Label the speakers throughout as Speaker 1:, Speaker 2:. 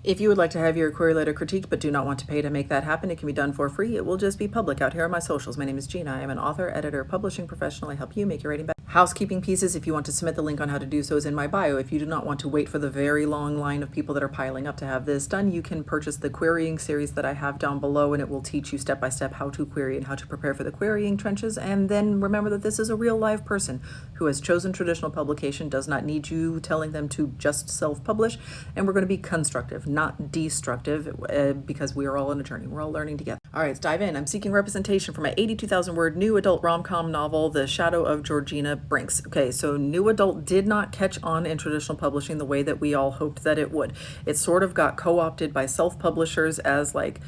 Speaker 1: If you would like to have your query letter critiqued but do not want to pay to make that happen, it can be done for free. It will just be public out here on my socials. My name is Gina. I am an author, editor, publishing professional. I help you make your writing better. Housekeeping pieces, if you want to submit, the link on how to do so is in my bio. If you do not want to wait for the very long line of people that are piling up to have this done, you can purchase the querying series that I have down below, and it will teach you step by step how to query and how to prepare for the querying trenches. And then remember that this is a real live person who has chosen traditional publication, does not need you telling them to just self-publish, and we're going to be constructive, not destructive, because we are all on a journey. We're all learning together. All right, let's dive in. I'm seeking representation for my 82,000 word new adult rom-com novel, The Shadow of Georgina Brinks. Okay, so new adult did not catch on in traditional publishing the way that we all hoped that it would. It sort of got co-opted by self-publishers as like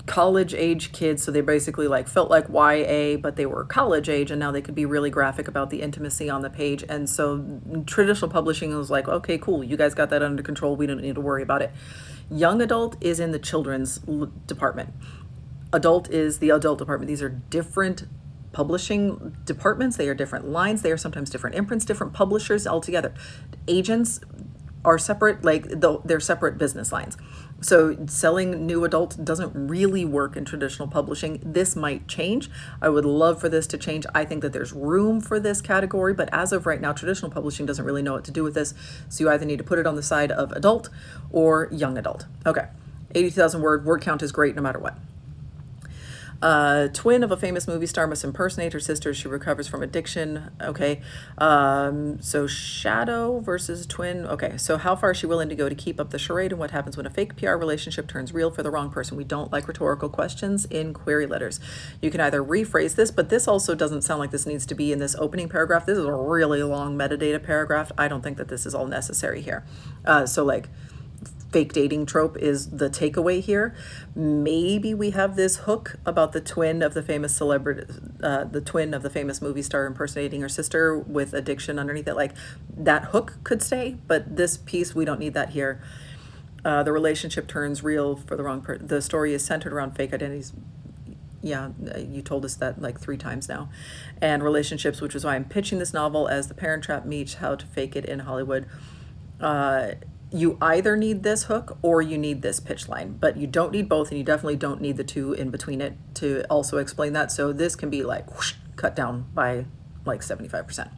Speaker 1: college age kids, so they basically like felt like YA, but they were college age, and now they could be really graphic about the intimacy on the page. And so traditional publishing was like, okay, cool, you guys got that under control, we don't need to worry about it. Young adult is in the children's department. Adult is the adult department. These are different publishing departments. They are different lines. They are sometimes different imprints, different publishers altogether. Agents are separate, like they're separate business lines. So selling new adult doesn't really work in traditional publishing. This might change. I would love for this to change. I think that there's room for this category, but as of right now, traditional publishing doesn't really know what to do with this. So you either need to put it on the side of adult or young adult. Okay, 80,000 word count is great no matter what. Twin of a famous movie star must impersonate her sister. She recovers from addiction. Okay. So shadow versus twin. Okay. So how far is she willing to go to keep up the charade, and what happens when a fake PR relationship turns real for the wrong person? We don't like rhetorical questions in query letters. You can either rephrase this, but this also doesn't sound like this needs to be in this opening paragraph. This is a really long metadata paragraph. I don't think that this is all necessary here. So like, fake dating trope is the takeaway here. Maybe we have this hook about the twin of the famous celebrity, the twin of the famous movie star impersonating her sister with addiction underneath it. Like that hook could stay, but this piece, we don't need that here. The relationship turns real for the wrong person. The story is centered around fake identities. Yeah, you told us that like 3 times now. And relationships, which is why I'm pitching this novel as The Parent Trap meets How to Fake It in Hollywood. You either need this hook or you need this pitch line, but you don't need both, and you definitely don't need the two in between it to also explain that. So this can be like whoosh, cut down by like 75%.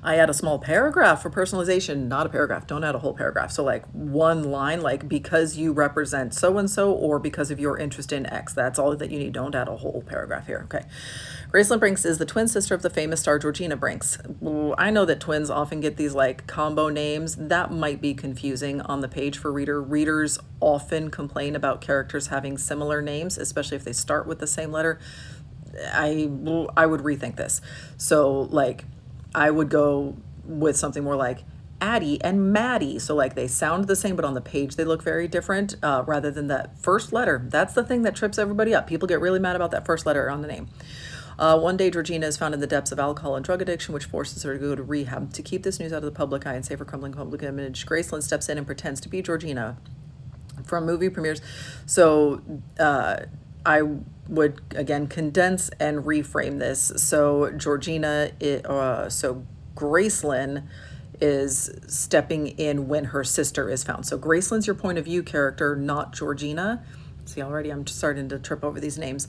Speaker 1: I add a small paragraph for personalization, not a paragraph. Don't add a whole paragraph. So like one line, like because you represent so-and-so or because of your interest in X. That's all that you need. Don't add a whole paragraph here. Okay. Gracelyn Brinks is the twin sister of the famous star Georgina Brinks. I know that twins often get these like combo names. That might be confusing on the page for readers often complain about characters having similar names, especially if they start with the same letter. I would rethink this. So like, I would go with something more like Addie and Maddie. So like they sound the same, but on the page they look very different, rather than that first letter. That's the thing that trips everybody up. People get really mad about that first letter on the name. One day, Georgina is found in the depths of alcohol and drug addiction, which forces her to go to rehab. To keep this news out of the public eye and save her crumbling public image, Gracelyn steps in and pretends to be Georgina from movie premieres. So I would again condense and reframe this. So Georgina, so Gracelyn is stepping in when her sister is found. So Gracelyn's your point of view character, not Georgina. See, already I'm starting to trip over these names.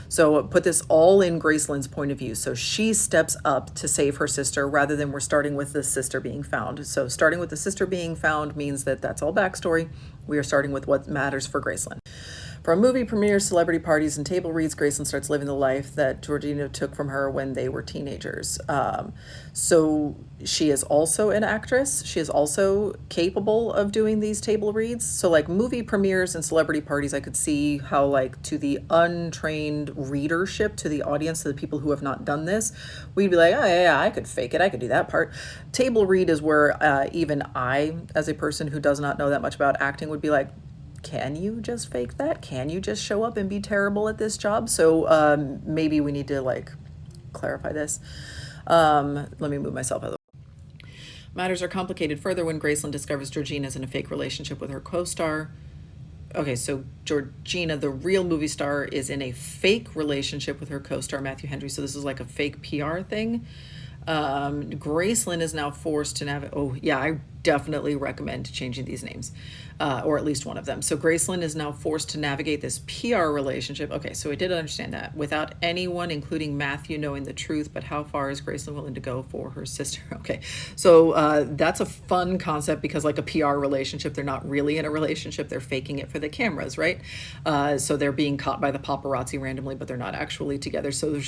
Speaker 1: So put this all in Gracelyn's point of view. So she steps up to save her sister rather than we're starting with the sister being found. So starting with the sister being found means that that's all backstory. We are starting with what matters for Gracelyn. From movie premieres, celebrity parties, and table reads, Gracelyn starts living the life that Georgina took from her when they were teenagers. So she is also an actress. She is also capable of doing these table reads. So like movie premieres and celebrity parties, I could see how like to the untrained readership, to the audience, to the people who have not done this, we'd be like, oh yeah, I could fake it. I could do that part. Table read is where even I, as a person who does not know that much about acting, would be like, can you just fake that? Can you just show up and be terrible at this job? So maybe we need to like clarify this. Let me move myself out of the way. Matters are complicated further when Gracelyn discovers Georgina is in a fake relationship with her co-star. Okay, so Georgina, the real movie star, is in a fake relationship with her co-star Matthew Hendry. So this is like a fake PR thing. Gracelyn is now forced to navigate. Oh yeah, I definitely recommend changing these names, or at least one of them. So Gracelyn is now forced to navigate this PR relationship. Okay, so I did understand that. Without anyone, including Matthew, knowing the truth, but how far is Gracelyn willing to go for her sister? Okay, so that's a fun concept because like a PR relationship, they're not really in a relationship, they're faking it for the cameras, right? So they're being caught by the paparazzi randomly, but they're not actually together. So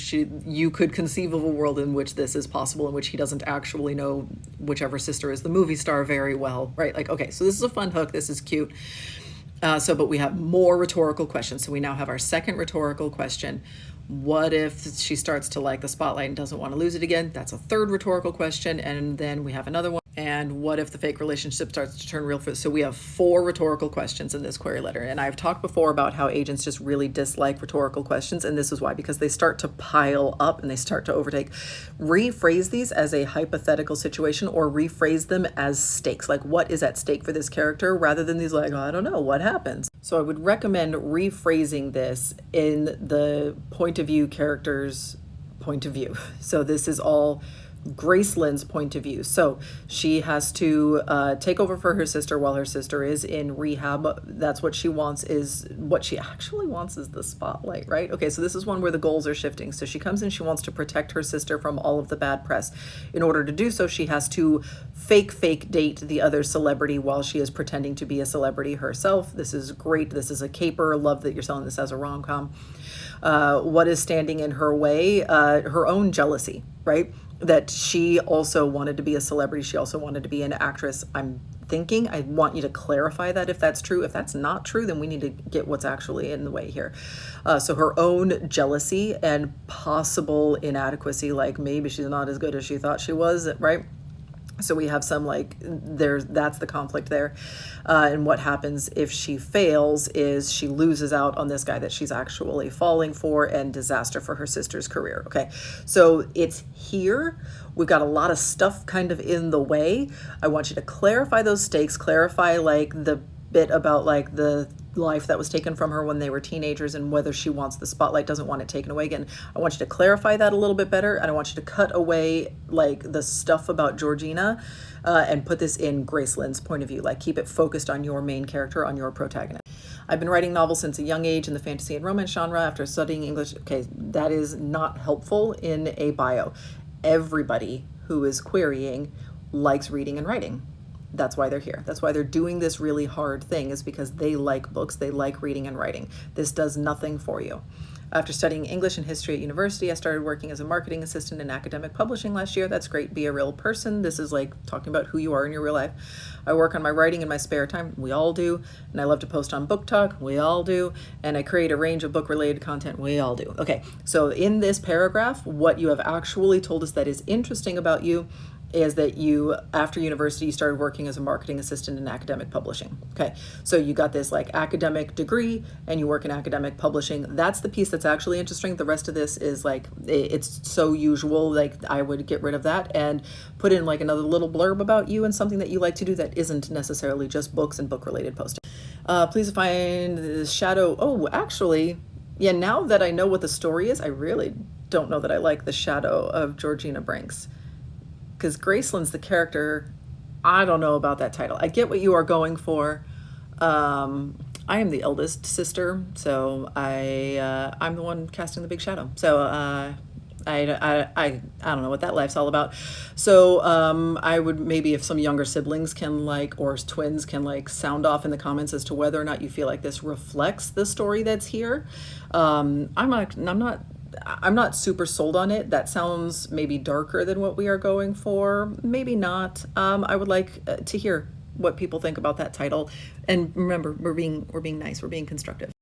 Speaker 1: you could conceive of a world in which this is possible, in which he doesn't actually know whichever sister is the movie star very well, right? Like, okay, so this is a fun hook. This is cute. But we have more rhetorical questions. So we now have our second rhetorical question. What if she starts to like the spotlight and doesn't want to lose it again? That's a third rhetorical question. And then we have another one. And what if the fake relationship starts to turn real? So we have 4 rhetorical questions in this query letter. And I've talked before about how agents just really dislike rhetorical questions. And this is why, because they start to pile up and they start to overtake. Rephrase these as a hypothetical situation or rephrase them as stakes. Like, what is at stake for this character, rather than these like, oh, I don't know, what happens? So I would recommend rephrasing this in the point of view character's point of view. So this is all Gracelyn's point of view. So she has to take over for her sister while her sister is in rehab. That's what she wants. Is what she actually wants is the spotlight, right? Okay, so this is one where the goals are shifting. So she comes in, she wants to protect her sister from all of the bad press. In order to do so, she has to fake date the other celebrity while she is pretending to be a celebrity herself. This is great. This is a caper. Love that you're selling this as a rom-com. What is standing in her way? Her own jealousy, right? That she also wanted to be a celebrity. She also wanted to be an actress. I'm thinking, I want you to clarify that if that's true. If that's not true, then we need to get what's actually in the way here. So her own jealousy and possible inadequacy, like maybe she's not as good as she thought she was, right? So we have some like that's the conflict there. And what happens if she fails is she loses out on this guy that she's actually falling for, and disaster for her sister's career. Okay, so it's here. We've got a lot of stuff kind of in the way. I want you to clarify those stakes, clarify like the bit about like the life that was taken from her when they were teenagers and whether she wants the spotlight, doesn't want it taken away again. I want you to clarify that a little bit better, and I want you to cut away like the stuff about Georgina and put this in Gracelyn's point of view. Like, keep it focused on your main character, on your protagonist. I've been writing novels since a young age in the fantasy and romance genre after studying English. Okay, that is not helpful in a bio. Everybody who is querying likes reading and writing. That's why they're here. That's why they're doing this really hard thing, is because they like books, they like reading and writing. This does nothing for you. After studying English and history at university, I started working as a marketing assistant in academic publishing last year. That's great. Be a real person. This is like talking about who you are in your real life. I work on my writing in my spare time. We all do. And I love to post on Book Talk. We all do. And I create a range of book-related content. We all do. Okay, so in this paragraph, what you have actually told us that is interesting about you is that you, after university, you started working as a marketing assistant in academic publishing. Okay, so you got this like academic degree and you work in academic publishing. That's the piece that's actually interesting. The rest of this is like, it's so usual, like I would get rid of that and put in like another little blurb about you and something that you like to do that isn't necessarily just books and book-related posting. Please find the shadow. Oh, actually, yeah, now that I know what the story is, I really don't know that I like the shadow of Georgina Branks. Because Gracelyn's the character. I don't know about that title. I get what you are going for. I am the eldest sister, so I'm the one casting the big shadow. So I don't know what that life's all about. So I would maybe, if some younger siblings can like, or twins can like sound off in the comments as to whether or not you feel like this reflects the story that's here. I'm not super sold on it. That sounds maybe darker than what we are going for. Maybe not. I would like to hear what people think about that title. And remember, we're being nice. We're being constructive.